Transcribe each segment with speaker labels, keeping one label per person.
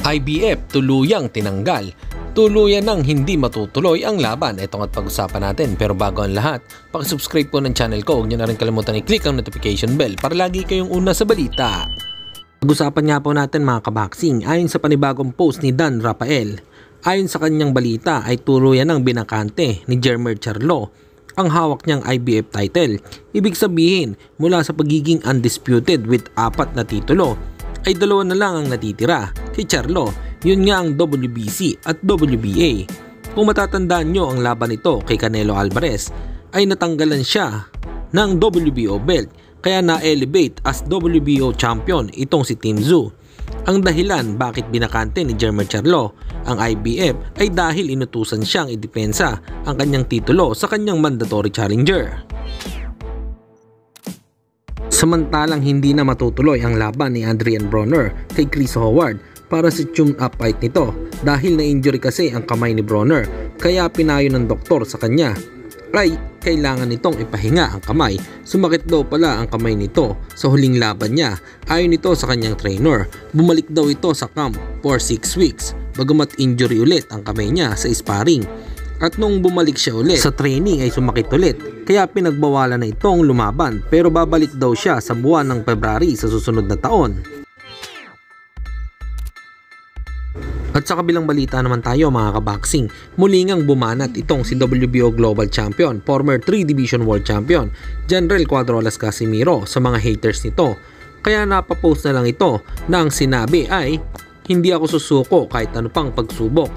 Speaker 1: IBF tuluyang tinanggal. Tuluyan nang hindi matutuloy ang laban. Ito ang pag-usapan natin. Pero bago ang lahat, pakisubscribe po ng channel ko. Huwag nyo na rin kalimutan i-click ang notification bell para lagi kayong una sa balita. Pag-usapan nga po natin mga kaboxing, ayon sa panibagong post ni Dan Rafael. Ayon sa kanyang balita ay tuluyan ng binakante ni Jermell Charlo ang hawak niyang IBF title. Ibig sabihin, mula sa pagiging undisputed with 4 na titulo, ay 2 na lang ang natitira kay Charlo. Yun nga ang WBC at WBA. Kung matatandaan nyo ang laban nito kay Canelo Alvarez, ay natanggalan siya ng WBO belt, kaya na-elevate as WBO champion itong si Tim Tszyu. Ang dahilan bakit binakante ni Jermell Charlo ang IBF ay dahil inutusan siyang idepensa ang kanyang titulo sa kanyang mandatory challenger. Samantalang hindi na matutuloy ang laban ni Adrian Broner kay Chris Howard para sa tune-up fight nito dahil na-injury kasi ang kamay ni Broner, kaya pinayo ng doktor sa kanya ay kailangan nitong ipahinga ang kamay. Sumakit daw pala ang kamay nito sa huling laban niya. Ayon nito sa kanyang trainer, bumalik daw ito sa camp for 6 weeks bagamat injury ulit ang kamay niya sa sparring. At nung bumalik siya ulit sa training ay sumakit ulit, kaya pinagbawalan na itong lumaban, pero babalik daw siya sa buwan ng February sa susunod na taon. At sa kabilang balita naman tayo mga kaboxing, muli ngang bumanat itong si WBO Global Champion, former 3 Division World Champion, General Cuadrolas Casimiro sa mga haters nito. Kaya napapost na lang ito na ang sinabi ay, "Hindi ako susuko kahit ano pang pagsubok.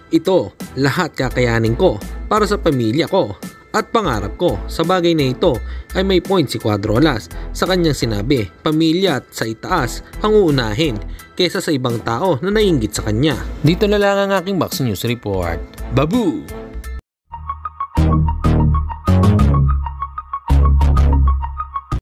Speaker 1: Ito, lahat kakayanin ko para sa pamilya ko at pangarap ko." Sa bagay na ito ay may point si Cuadrolas sa kanyang sinabi, pamilya at sa itaas ang uunahin kaysa sa ibang tao na naiinggit sa kanya. Dito na lang ang aking boxing news report. Babu!